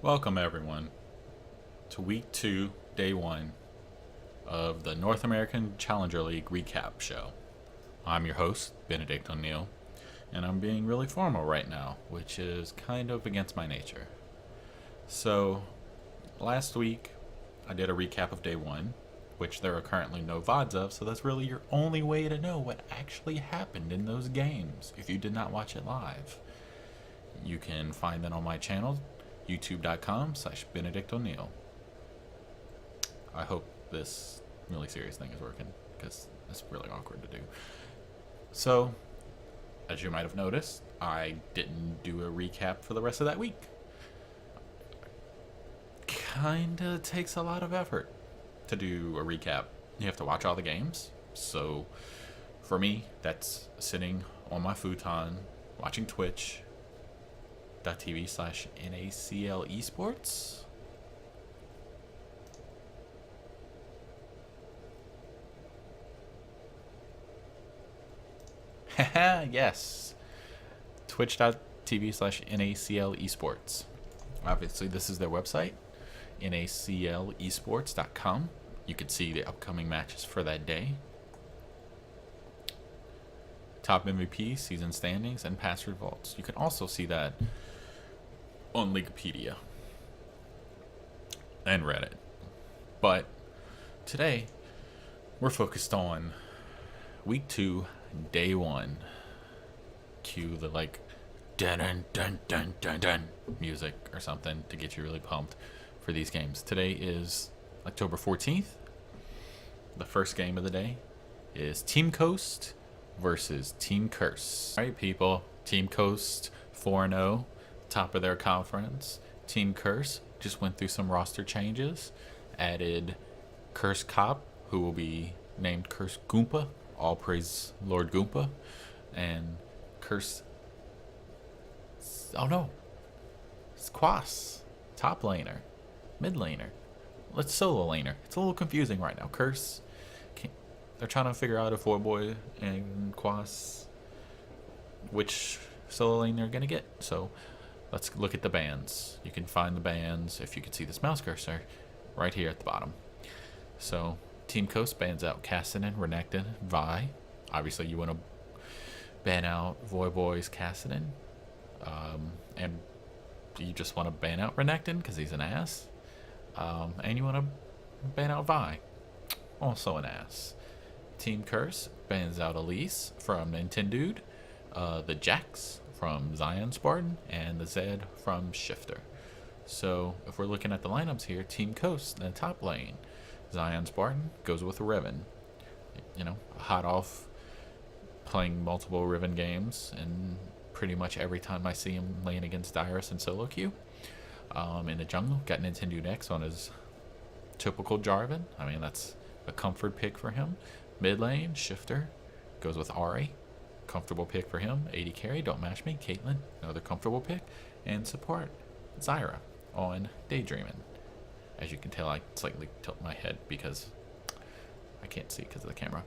Welcome everyone to week 2, day 1 of the North American Challenger League recap show. I'm your host, Benedict O'Neill, and I'm being really formal right now, which is kind of against my nature. So, last week I did a recap of day 1, which there are currently no VODs of, so that's really your only way to know what actually happened in those games if you did not watch it live. You can find that on my channel, youtube.com/Benedict O'Neill. I hope this really serious thing is working because it's really awkward to do. So, as you might have noticed, I didn't do a recap for the rest of that week. Kinda takes a lot of effort to do a recap. You have to watch all the games. So, for me, that's sitting on my futon, watching Twitch.tv/NACL esports. Haha, yes. Twitch.tv/NACL esports. Obviously, this is their website, NACLesports.com. You can see the upcoming matches for that day. Top MVP, season standings, and past results. You can also see that on Wikipedia and Reddit. But today, we're focused on week 2, day 1. Cue the dun dun dun dun dun dun music or something to get you really pumped for these games. Today is October 14th. The first game of the day is Team Coast versus Team Curse. Alright, people. Team Coast 4-0, top of their conference. Team Curse just went through some roster changes. Added Curse Cop, who will be named Curse Goompa. All praise Lord Goompa. And Curse... Oh no. It's Quas. Top laner. Mid laner. Let's solo laner. It's a little confusing right now. Curse... They're trying to figure out if Voyboy and Quas which solo lane they're gonna get. So let's look at the bans. You can find the bans, if you can see this mouse cursor, right here at the bottom. So Team Coast bans out Cassidy, Renekton, Vi. Obviously you want to ban out Voyboy's Cassidy. And you just want to ban out Renekton because he's an ass. And you want to ban out Vi. Also an ass. Team Curse bans out Elise from Nintendude, the Jax from Zion Spartan, and the Zed from Shifter. So if we're looking at the lineups here, Team Coast in the top lane, Zion Spartan goes with Riven. You know, hot off playing multiple Riven games, and pretty much every time I see him laying against Dyrus and solo queue. In the jungle, got Nintendude X on his typical Jarvan. I mean, that's a comfort pick for him. Mid lane, Shifter goes with Ari. Comfortable pick for him. AD carry, don't match me. Caitlyn, another comfortable pick. And support, Zyra on Daydreamin'. As you can tell, I slightly tilt my head because I can't see because of the camera.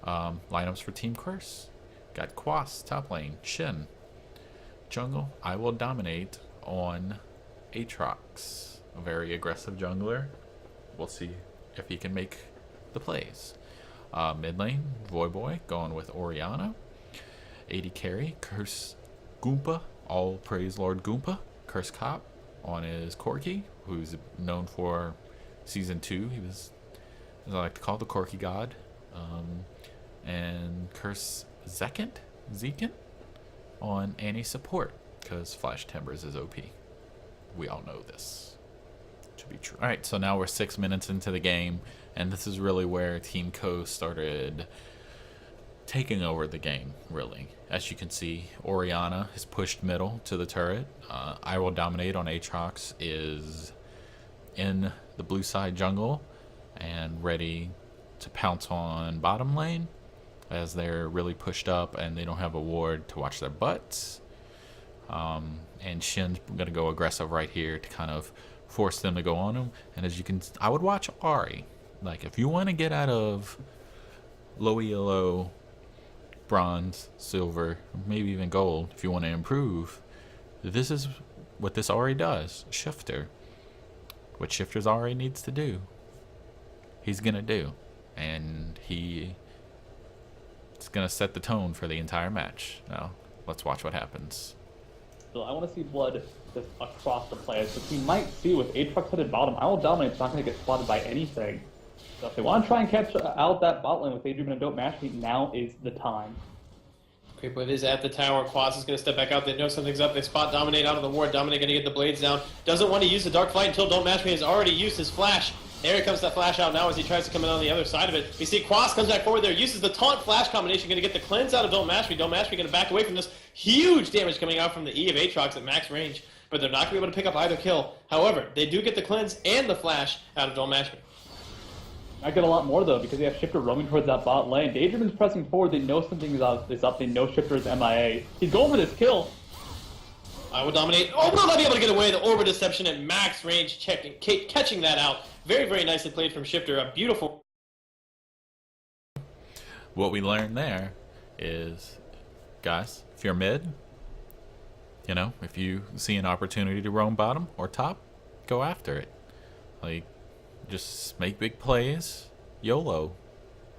Lineups for Team Curse. Got Quas, top lane. Shin. Jungle, I will dominate on Aatrox. A very aggressive jungler. We'll see if he can make the plays. Mid lane, Voyboy going with Orianna. AD carry, Curse Goompa, all praise Lord Goompa. Curse Cop on his Corki, who's known for season 2. He was, as I like to call, the Corki God. And Curse Zekin on Annie support, because Flash Timbers is OP. We all know this to be true. Alright, so now we're 6 minutes into the game, and this is really where Team Coast started taking over the game, really. As you can see, Orianna is pushed middle to the turret. I Will Dominate on Aatrox is in the blue side jungle and ready to pounce on bottom lane as they're really pushed up and they don't have a ward to watch their butts. And Shin's gonna go aggressive right here to kind of force them to go on him. And as you can, I would watch Ari. Like, if you want to get out of low elo, bronze, silver, maybe even gold, if you want to improve, this is what this already does. Shifter. what Shifter's already needs to do, he's gonna do, and it's gonna set the tone for the entire match. Now, let's watch what happens. So I want to see blood just across the players, but we might see with Aatrox headed bottom, I Will Dominate's not going to get spotted by anything. So if they want to try and catch out that bot lane with Adrian and Dope Match, now is the time. Creep Wave is at the tower. Quas is going to step back out. They know something's up. They spot Dominate out of the ward. Dominate going to get the blades down. Doesn't want to use the Dark Flight until Don't Match Me has already used his flash. There he comes that flash out now as he tries to come in on the other side of it. We see Quas comes back forward there, uses the taunt flash combination, going to get the cleanse out of Don't Match Me. Don't Match Me going to back away from this. Huge damage coming out from the E of Aatrox at max range, but they're not going to be able to pick up either kill. However, they do get the cleanse and the flash out of Don't Match Me. I get a lot more though, because they have Shifter roaming towards that bot lane. Daedriman's pressing forward, they know something is up, they know Shifter is MIA. He's going for this kill. I will dominate. Oh, will not be able to get away. The Orb of Deception at max range, catching that out. Very, very nicely played from Shifter. A beautiful. What we learned there is, guys, if you're mid, you know, if you see an opportunity to roam bottom or top, go after it. Like, just make big plays, YOLO.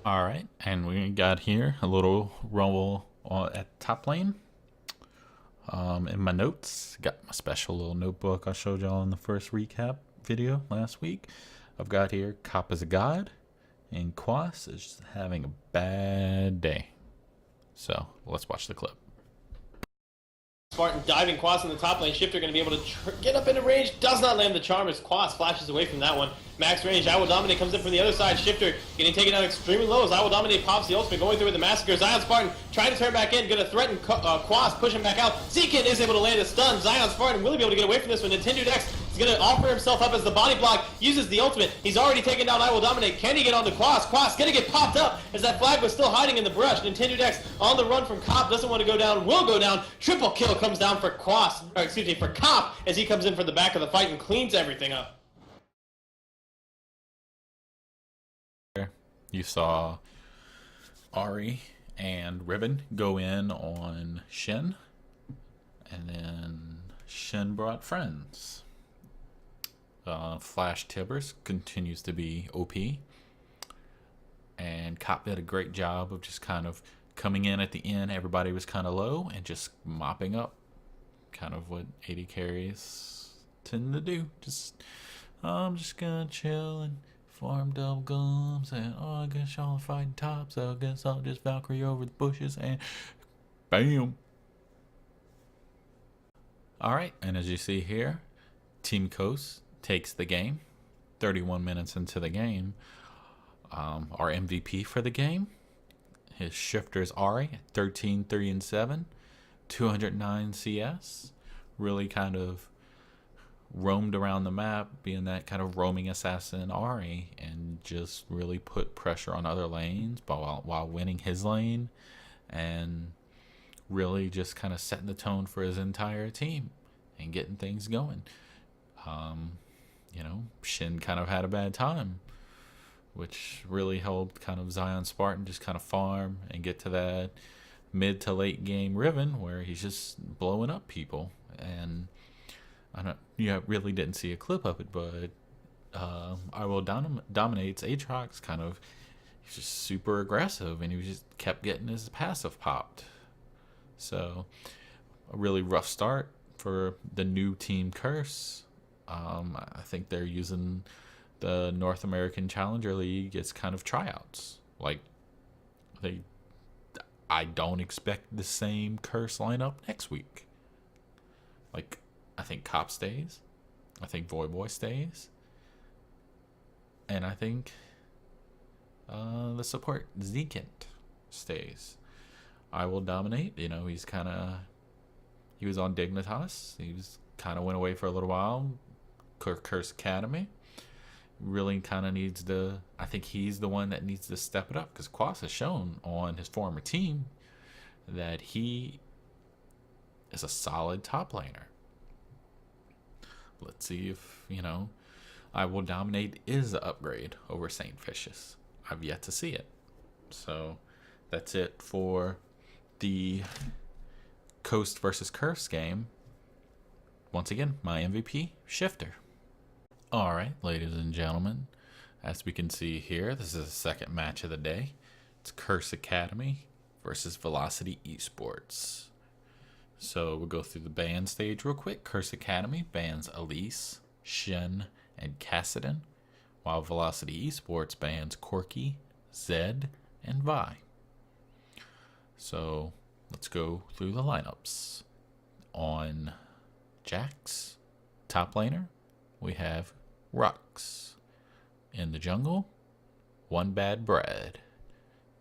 Alright, and we got here a little rumble at top lane. In my notes, got my special little notebook I showed y'all in the first recap video last week. I've got here Cop is a God, and Quas is just having a bad day. So, let's watch the clip. Spartan diving Quas in the top lane. Shifter going to be able to get up into range. Does not land the charm as Quas flashes away from that one. Max range. I Will Dominate comes in from the other side. Shifter getting taken out extremely low as I Will Dominate pops the ultimate, going through with the Massacre. Zion Spartan trying to turn back in. Going to threaten Quas, push him back out. Zekin is able to land a stun. Zion Spartan will be able to get away from this one. Nintendo Dex is going to offer himself up as the body block. Uses the ultimate. He's already taken down I Will Dominate. Can he get onto Quas? Quas going to get popped up as that flag was still hiding in the brush. Nintendo Dex on the run from Cop. Doesn't want to go down. Will go down. Triple kill comes down for Quas. Or excuse me, for Cop as he comes in for the back of the fight and cleans everything up. You saw Ari and Ribbon go in on Shin, and then Shin brought friends. Flash Tibbers continues to be OP, and Cop did a great job of just kind of coming in at the end. Everybody was kind of low and just mopping up, kind of what AD carries tend to do. I'm just gonna chill and farm double gums, and I guess y'all are fighting top, so I guess I'll just Valkyrie over the bushes, and bam. Alright, and as you see here, Team Coast takes the game. 31 minutes into the game. Our MVP for the game, his Shifter is Ari, 13, 3, and 7, 209 CS. Really kind of roamed around the map, being that kind of roaming assassin Ari, and just really put pressure on other lanes while winning his lane, and really just kind of setting the tone for his entire team and getting things going. You know, Shin kind of had a bad time, which really helped kind of Zion Spartan just kind of farm and get to that mid to late game Riven where he's just blowing up people. And really didn't see a clip of it, but I Will Dominate's Aatrox kind of, he's just super aggressive, and he just kept getting his passive popped. So a really rough start for the new Team Curse. I think they're using the North American Challenger League as kind of tryouts. Like, I don't expect the same Curse lineup next week. Like, I think Cop stays. I think Boy stays. And I think the support Zekin stays. I Will Dominate. You know, he was on Dignitas. He went away for a little while. Curse Academy. Really kind of needs to, I think he's the one that needs to step it up, because Quas has shown on his former team that he is a solid top laner. Let's see if, you know, I Will Dominate is the upgrade over Saint Vicious. I've yet to see it. So that's it for the Coast versus Curse game. Once again, my MVP, Shifter. All right, ladies and gentlemen, as we can see here, this is the second match of the day. It's Curse Academy versus Velocity Esports. So we'll go through the band stage real quick. Curse Academy bans Elise, Shen, and Cassidon, while Velocity Esports bans Corky, Zed, and Vi. So let's go through the lineups. On Jax, top laner, we have Rux. In the jungle, One Bad Brad.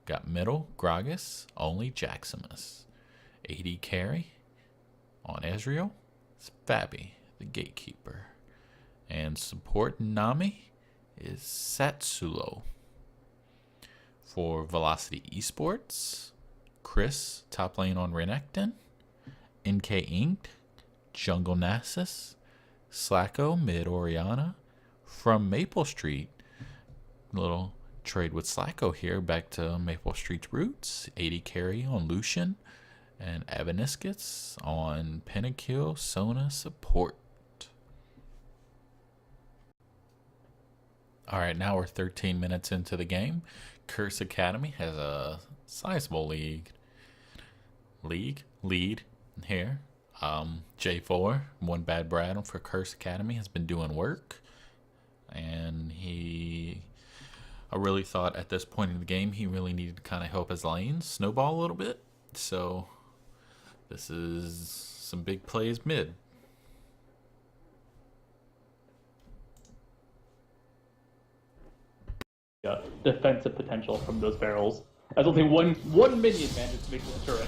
Got middle, Gragas, only Jaximus. AD carry, on Ezreal, it's Fabi, the gatekeeper. And support Nami is Satsulo. For Velocity Esports, Chris, top lane on Renekton. NK Inked, Jungle Nasus. Slacko, mid Oriana. From Maple Street, little trade with Slacko here, back to Maple Street's roots. 80 carry on Lucian, and Avaniscus on Pentakill, Sona support. Alright, now we're 13 minutes into the game. Curse Academy has a sizable lead here. J4, One Bad Brad for Curse Academy, has been doing work. And I really thought at this point in the game he really needed to kind of help his lanes snowball a little bit. So this is some big plays mid. Defensive potential from those barrels. That's only one minion managed to make this turret.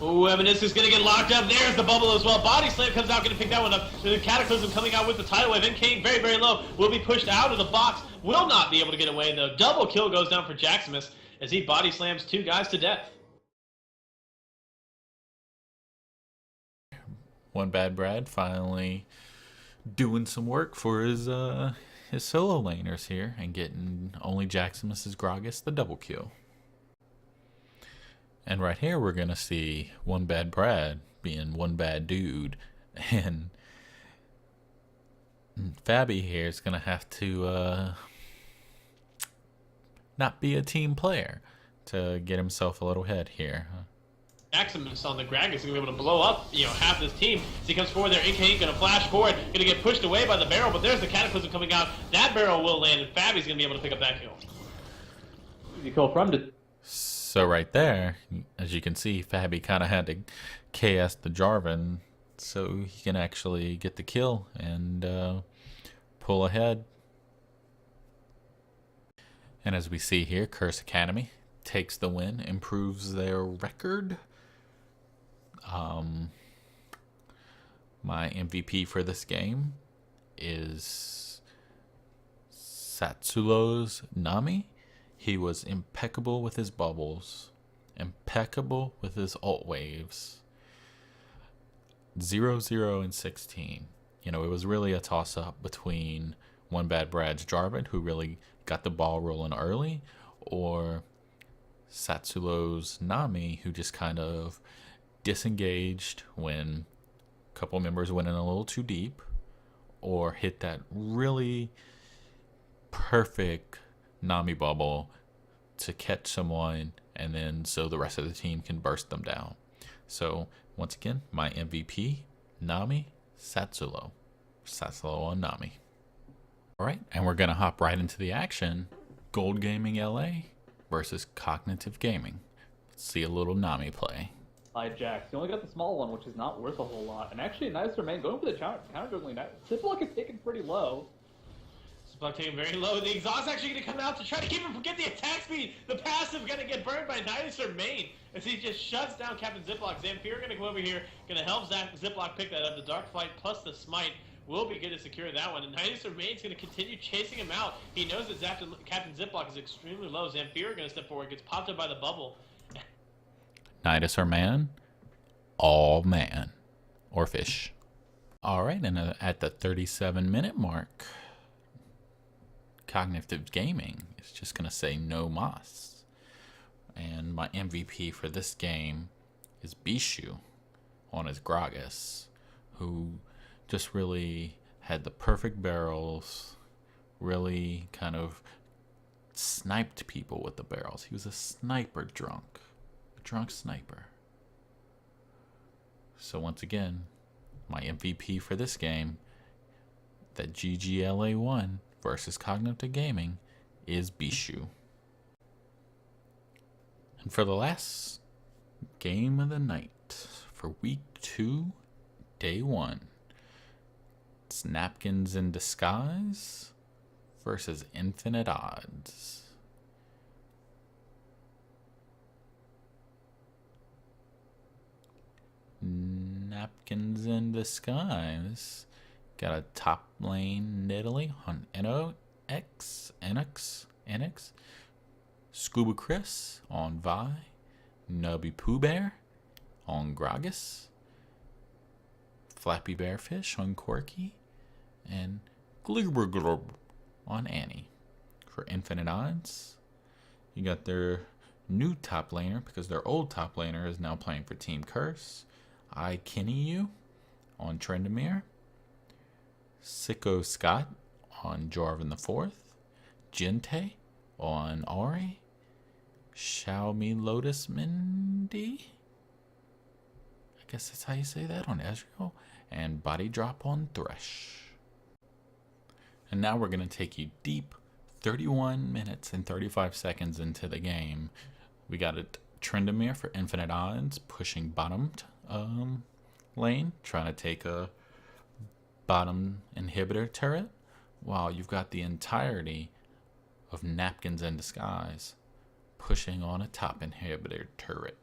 Ooh, Evanis is going to get locked up. There's the bubble as well. Body Slam comes out, going to pick that one up. The Cataclysm coming out with the tidal wave. NK very, very low. Will be pushed out of the box. Will not be able to get away, though. Double kill goes down for Jaximus as he body slams two guys to death. One Bad Brad finally doing some work for his solo laners here and getting only Jaximus's Gragas the double kill. And right here we're going to see One Bad Brad being one bad dude. And Fabi here is going to have to not be a team player to get himself a little head here. Jaximus on the Gragas is going to be able to blow up, half this team. As he comes forward there, NK going to flash forward, going to get pushed away by the barrel, but there's the Cataclysm coming out. That barrel will land, and Fabi's going to be able to pick up that kill. Easy kill from it. So right there, as you can see, Fabi kind of had to KS the Jarvan so he can actually get the kill and pull ahead. And as we see here, Curse Academy takes the win, improves their record. My MVP for this game is Satsulo's Nami. He was impeccable with his bubbles, impeccable with his ult waves. 0-0 and 16. It was really a toss-up between One Bad Brad's Jarvan, who really got the ball rolling early, or Satsulo's Nami, who just kind of disengaged when a couple members went in a little too deep, or hit that really perfect Nami bubble to catch someone, and then so the rest of the team can burst them down. So once again, my MVP, Nami, Satsulo on Nami. All right, and we're gonna hop right into the action. Gold Gaming LA versus Cognitive Gaming. Let's see a little Nami play. By Jax, you only got the small one, which is not worth a whole lot. And actually, nicer man going for the counter juggling. Ziploc is taken pretty low. Ziploc taking very low. The exhaust actually going to come out to try to keep him from getting the attack speed. The passive going to get burned by Nicer main as he just shuts down Captain Ziploc. Zamfir going to come over here, going to help Ziploc pick that up. The Dark Flight plus the Smite will be good to secure that one. And Nicer main's going to continue chasing him out. He knows that Captain Ziploc is extremely low. Zamfir going to step forward, gets popped up by the bubble. Nidus or man, all man or fish. All right, and at the 37-minute mark, Cognitive Gaming is just going to say no mas. And my MVP for this game is Bishu on his Gragas, who just really had the perfect barrels, really kind of sniped people with the barrels. He was a sniper drunk. A drunk sniper. So once again, my MVP for this game, that GGLA 1 versus Cognitive Gaming, is Bishu. And for the last game of the night, for week 2, day 1, it's Napkins in Disguise versus Infinite Odds. Napkins in Disguise got a top lane Nidalee on NX, Scuba Chris on Vi, Nubby Pooh Bear on Gragas, Flappy Bearfish on Corky, and Glubber on Annie. For Infinite Odds, you got their new top laner, because their old top laner is now playing for Team Curse, iKenny on Trendamere, Sicko Scott on Jarvan the Fourth, Gente on Ari, Xiaomi Lotus Mindy, I guess that's how you say that, on Ezreal, and Body Drop on Thresh. And now we're going to take you deep 31 minutes and 35 seconds into the game. We got a Trendamere for Infinite Odds pushing bottom lane, trying to take a bottom inhibitor turret, while you've got the entirety of Napkins in Disguise pushing on a top inhibitor turret.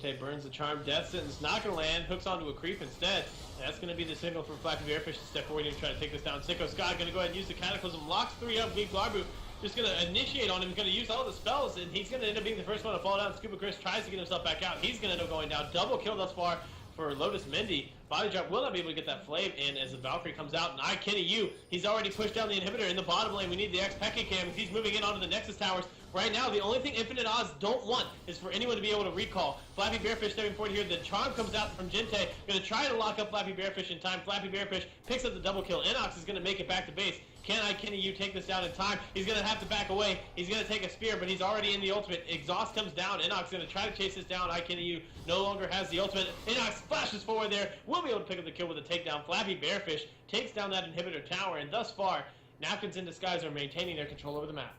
Tay burns the charm. Death sentence not going to land. Hooks onto a creep instead. That's going to be the signal for Flappy Bearfish to step forward and try to take this down. Sicko Scott going to go ahead and use the Cataclysm. Locks 3 up. Big Glarbu just going to initiate on him. He's going to use all the spells, and he's going to end up being the first one to fall down. Scuba Chris tries to get himself back out. He's going to end up going down. Double kill thus far for Lotus Mindy. Body Drop will not be able to get that flame in as the Valkyrie comes out. And iKenny, he's already pushed down the inhibitor in the bottom lane. We need the X-Pekka Cam. He's moving in onto the Nexus Towers. Right now, the only thing Infinite Odds don't want is for anyone to be able to recall. Flappy Bearfish stepping forward here. The charm comes out from Gente. Going to try to lock up Flappy Bearfish in time. Flappy Bearfish picks up the double kill. Inox is going to make it back to base. Can iKenny take this down in time? He's going to have to back away. He's going to take a spear, but he's already in the ultimate. Exhaust comes down. Inox is going to try to chase this down. iKenny no longer has the ultimate. Inox splashes forward there. Will be able to pick up the kill with a takedown. Flappy Bearfish takes down that inhibitor tower, and thus far, Napkins in Disguise are maintaining their control over the map.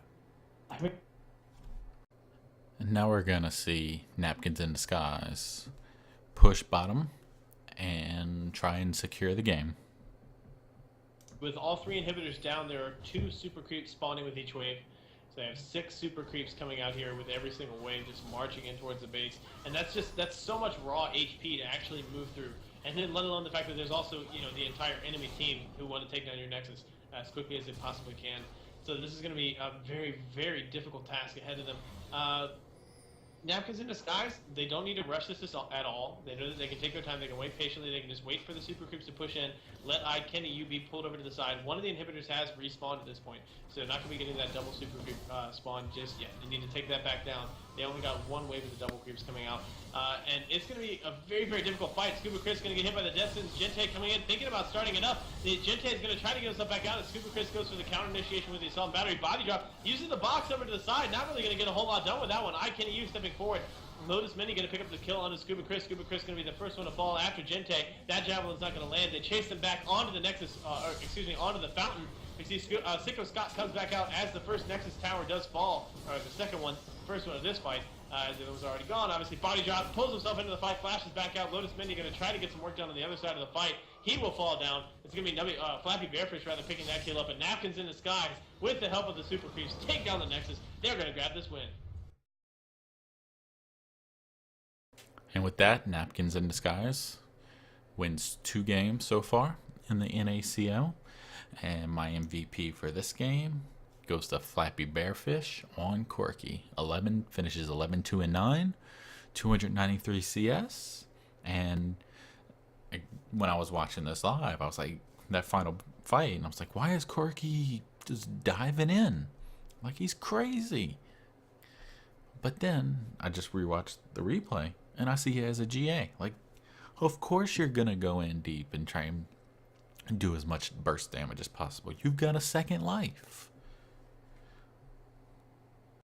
And now we're going to see Napkins in Disguise push bottom and try and secure the game. With all 3 inhibitors down, there are 2 super creeps spawning with each wave. So they have 6 super creeps coming out here with every single wave just marching in towards the base. And that's so much raw HP to actually move through. And then let alone the fact that there's also, the entire enemy team who want to take down your Nexus as quickly as they possibly can. So this is going to be a very, very difficult task ahead of them. Napkins in Disguise, they don't need to rush this at all. They know that they can take their time, they can wait patiently, they can just wait for the super creeps to push in, let iKenny be pulled over to the side. One of the inhibitors has respawned at this point, so they're not going to be getting that double super creep spawn just yet. They need to take that back down. They only got 1 wave of the double creeps coming out. And it's going to be a very, very difficult fight. Scuba Chris is going to get hit by the Death Sentence. Gente coming in, thinking about starting it up. Gente is going to try to get himself back out, and Scuba Chris goes for the counter initiation with the Assault Battery. Body Drop, using the box over to the side. Not really going to get a whole lot done with that one. iKenny stepping forward. Lotus Mindy going to pick up the kill onto Scuba Chris. Scuba Chris going to be the first one to fall after Gente. That javelin's not going to land. They chase them back onto the Nexus, onto the fountain. We see Sicko Scott comes back out as the first Nexus tower does fall, or the second one, first one of this fight. It was already gone. Obviously, Body Drop pulls himself into the fight, flashes back out. Lotus Mindy going to try to get some work done on the other side of the fight. He will fall down. It's going to be Flappy Bearfish rather picking that kill up. And Napkins in Disguise, with the help of the Super Creeps, take down the Nexus. They're going to grab this win. And with that, Napkins in Disguise wins 2 games so far in the NACL. And my MVP for this game goes to Flappy Bearfish on Corky. Finishes 11-2-9, 293 CS. And when I was watching this live, I was like, that final fight, and I was like, why is Corky just diving in? Like, he's crazy. But then I just rewatched the replay, and I see he has a GA. Like, of course you're going to go in deep and try and do as much burst damage as possible. You've got a second life.